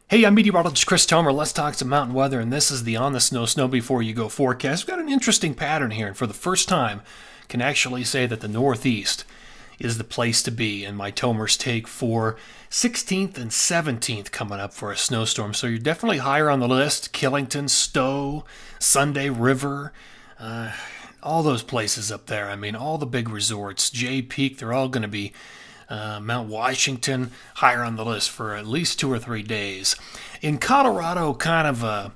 Hey, I'm meteorologist Chris Tomer. Let's talk some mountain weather, and this is the On the Snow Before You Go forecast. We've got an interesting pattern here, and for the first time, can actually say that the Northeast is the place to be. And my Tomer's take for 16th and 17th coming up for a snowstorm. So you're definitely higher on the list. Killington, Stowe, Sunday River, all those places up there. I mean, all the big resorts, Jay Peak, they're all going to be Mount Washington higher on the list for at least 2 or 3 days. In Colorado, kind of a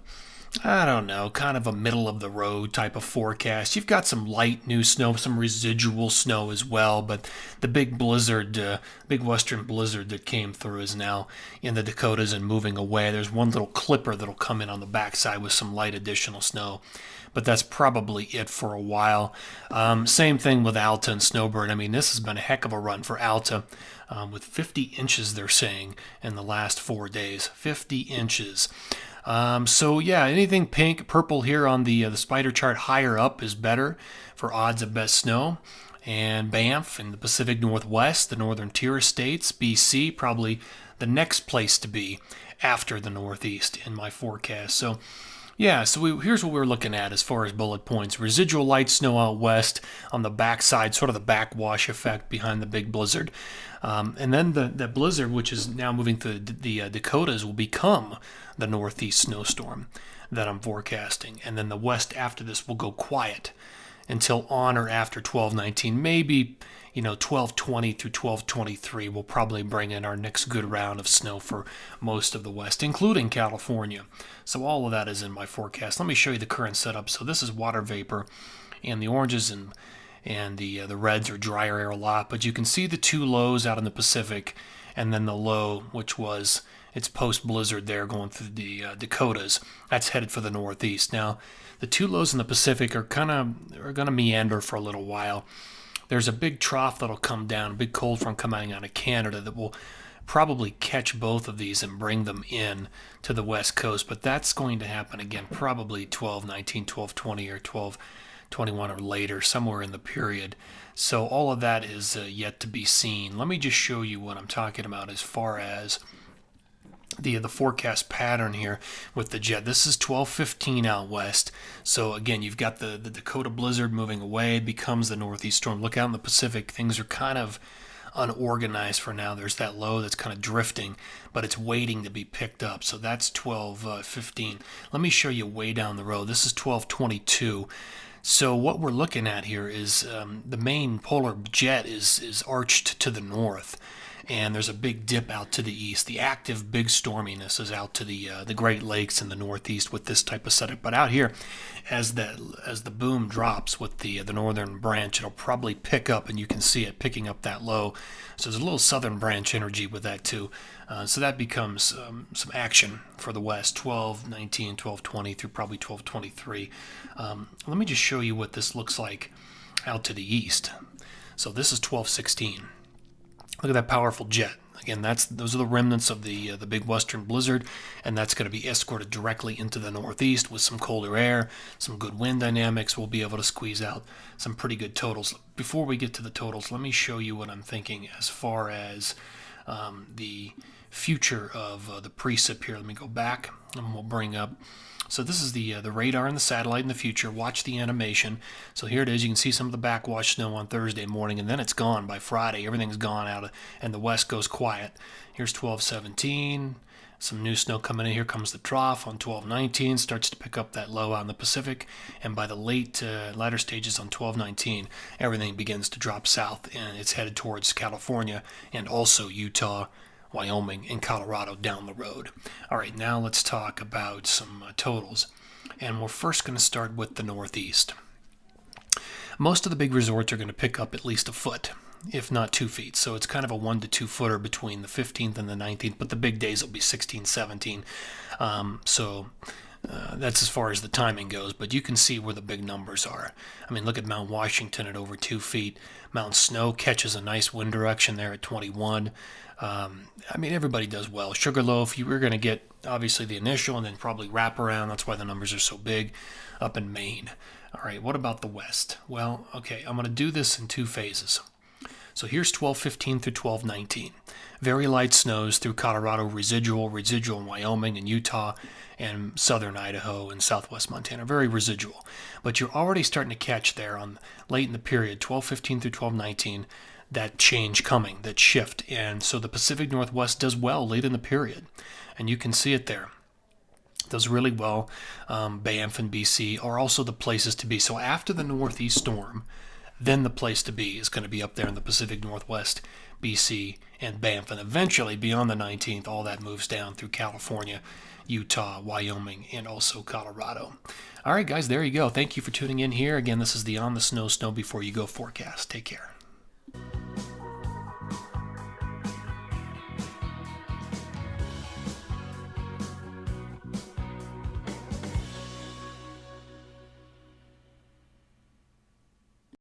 I don't know, kind of a middle of the road type of forecast. You've got some light new snow, some residual snow as well, but the big blizzard, big western blizzard that came through is now in the Dakotas and moving away. There's one little clipper that'll come in on the backside with some light additional snow, but that's probably it for a while. Same thing with Alta and Snowbird. I mean, this has been a heck of a run for Alta. With 50 inches, they're saying, in the last 4 days. 50 inches. So yeah, anything pink, purple here on the spider chart higher up is better for odds of best snow. And Banff in the Pacific Northwest, the northern tier states, BC, probably the next place to be after the Northeast in my forecast. So yeah, so here's what we're looking at as far as bullet points. Residual light snow out west on the backside, sort of the backwash effect behind the big blizzard. And then the blizzard, which is now moving through the Dakotas, will become the northeast snowstorm that I'm forecasting. And then the west after this will go quiet until on or after 12/19, maybe 12/20 through 12/23 will probably bring in our next good round of snow for most of the west, including California. So all of that is in my forecast. Let me show you the current setup. So this is water vapor, and the oranges and the reds are drier air a lot, but you can see the two lows out in the Pacific, and then the low, which was it's post blizzard there going through the Dakotas. That's headed for the northeast. Now, the two lows in the Pacific are going to meander for a little while. There's a big trough that'll come down, a big cold front coming out of Canada that will probably catch both of these and bring them in to the west coast. But that's going to happen again, probably 12/19, 12/20, or 12/21 or later, somewhere in the period. So all of that is yet to be seen. Let me just show you what I'm talking about as far as the forecast pattern here with the jet. This is 12:15 out west. So again, you've got the Dakota blizzard moving away. It becomes the northeast storm. Look out in the Pacific. Things are kind of unorganized for now. There's that low that's kind of drifting, but it's waiting to be picked up. So that's 12:15. Let me show you way down the road. This is 12:22. So what we're looking at here is the main polar jet is arched to the north, and there's a big dip out to the east. The active big storminess is out to the Great Lakes in the northeast with this type of setup. But out here, as the boom drops with the northern branch, it'll probably pick up, and you can see it picking up that low. So there's a little southern branch energy with that too. So that becomes some action for the west, 12/19, 12/20 through probably 12/23. Let me just show you what this looks like out to the east. So this is 12/16. Look at that powerful jet. Again, those are the remnants of the big western blizzard, and that's going to be escorted directly into the northeast with some colder air, some good wind dynamics. We'll be able to squeeze out some pretty good totals. Before we get to the totals, let me show you what I'm thinking as far as the future of the precip here. Let me go back, and we'll bring up. So this is the radar and the satellite in the future. Watch the animation. So here it is. You can see some of the backwash snow on Thursday morning, and then it's gone by Friday. Everything's gone out, and the west goes quiet. Here's 12/17. Some new snow coming in. Here comes the trough on 12/19. Starts to pick up that low out in the Pacific, and by the latter stages on 12/19, everything begins to drop south, and it's headed towards California and also Utah, Wyoming, and Colorado down the road. All right, now let's talk about some totals. And we're first going to start with the Northeast. Most of the big resorts are going to pick up at least a foot, if not 2 feet. So it's kind of a 1 to 2 footer between the 15th and the 19th, but the big days will be 16, 17. That's as far as the timing goes, but you can see where the big numbers are. I mean, look at Mount Washington at over 2 feet. Mount Snow catches a nice wind direction there at 21. I mean, everybody does well. Sugarloaf, you were going to get obviously the initial and then probably wrap around. That's why the numbers are so big up in Maine. All right, what about the West? Well, okay, I'm going to do this in 2 phases. So here's 12:15 through 12:19. Very light snows through Colorado, residual in Wyoming and Utah and southern Idaho and southwest Montana. Very residual. But you're already starting to catch there on late in the period, 12:15 through 12:19, that change coming, that shift. And so the Pacific Northwest does well late in the period. And you can see it there. Does really well. Banff and BC are also the places to be. So after the Northeast storm, then the place to be is going to be up there in the Pacific Northwest, BC, and Banff. And eventually, beyond the 19th, all that moves down through California, Utah, Wyoming, and also Colorado. All right, guys, there you go. Thank you for tuning in here. Again, this is the On the Snow Before You Go forecast. Take care.